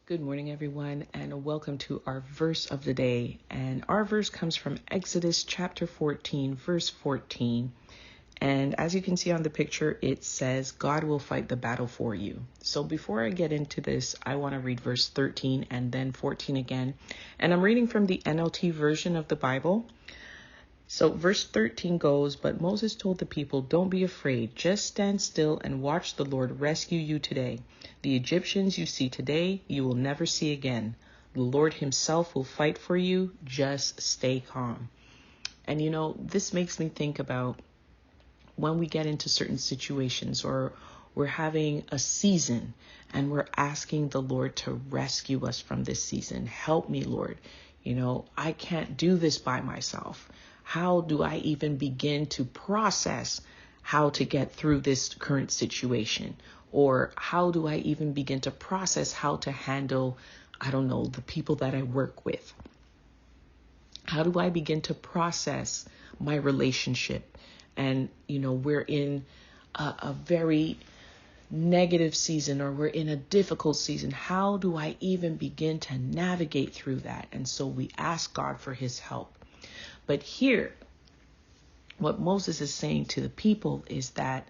Good morning, everyone, and welcome to our verse of the day. And our verse comes from Exodus chapter 14, verse 14. And as you can see on the picture, it says, God will fight the battle for you. So before I get into this, I want to read verse 13 and then 14 again. And I'm reading from the NLT version of the Bible. So verse 13 goes, but Moses told the people, don't be afraid, just stand still and watch the Lord rescue you today. The Egyptians you see today, you will never see again. The Lord himself will fight for you. Just stay calm. And this makes me think about when we get into certain situations or we're having a season and we're asking the Lord to rescue us from this season. Help me, Lord. I can't do this by myself. How do I even begin to process how to get through this current situation? Or how do I even begin to process how to handle, the people that I work with? How do I begin to process my relationship? And, we're in a very negative season or we're in a difficult season. How do I even begin to navigate through that? And so we ask God for his help. But here, what Moses is saying to the people is that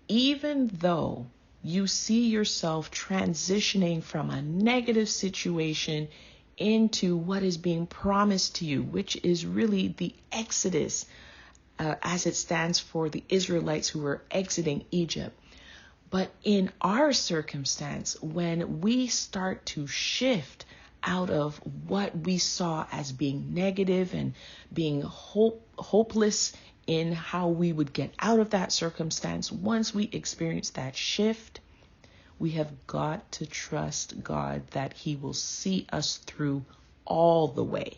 even though you see yourself transitioning from a negative situation into what is being promised to you, which is really the Exodus, as it stands for the Israelites who were exiting Egypt. But in our circumstance, when we start to shift out of what we saw as being negative and being hopeless in how we would get out of that circumstance, once we experience that shift, we have got to trust God that he will see us through all the way.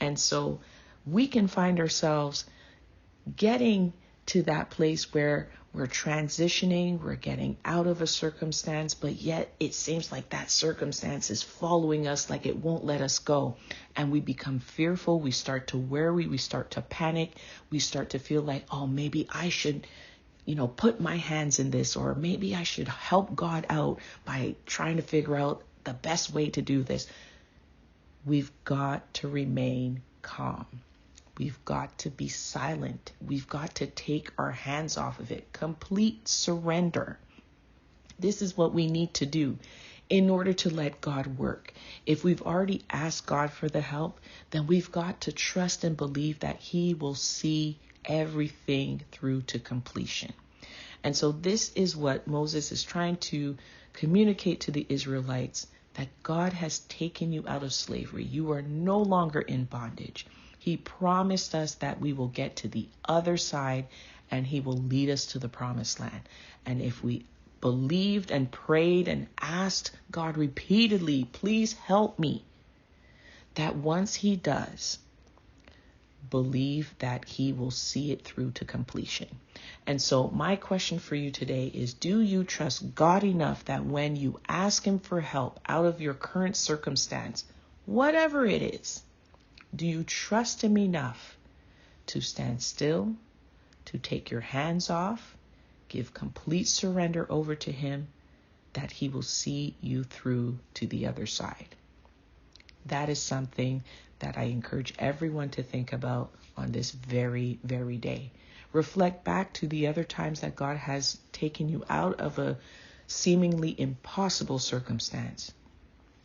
And so we can find ourselves getting to that place where we're transitioning, we're getting out of a circumstance, but yet it seems like that circumstance is following us, like it won't let us go. And we become fearful, we start to worry, we start to panic, we start to feel like, oh, maybe I should, put my hands in this, or maybe I should help God out by trying to figure out the best way to do this. We've got to remain calm. We've got to be silent. We've got to take our hands off of it. Complete surrender. This is what we need to do in order to let God work. If we've already asked God for the help, then we've got to trust and believe that he will see everything through to completion. And so this is what Moses is trying to communicate to the Israelites, that God has taken you out of slavery. You are no longer in bondage. He promised us that we will get to the other side and he will lead us to the promised land. And if we believed and prayed and asked God repeatedly, please help me, that once he does, believe that he will see it through to completion. And so my question for you today is, do you trust God enough that when you ask him for help out of your current circumstance, whatever it is, do you trust him enough to stand still, to take your hands off, give complete surrender over to him, that he will see you through to the other side? That is something that I encourage everyone to think about on this very, very day. Reflect back to the other times that God has taken you out of a seemingly impossible circumstance,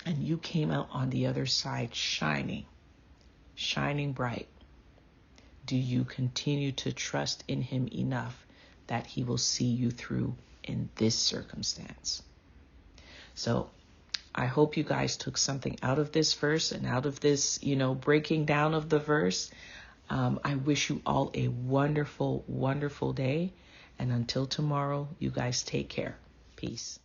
and you came out on the other side shining bright. Do you continue to trust in him enough that he will see you through in this circumstance? So I hope you guys took something out of this verse and out of this, breaking down of the verse. I wish you all a wonderful, wonderful day. And until tomorrow, you guys take care. Peace.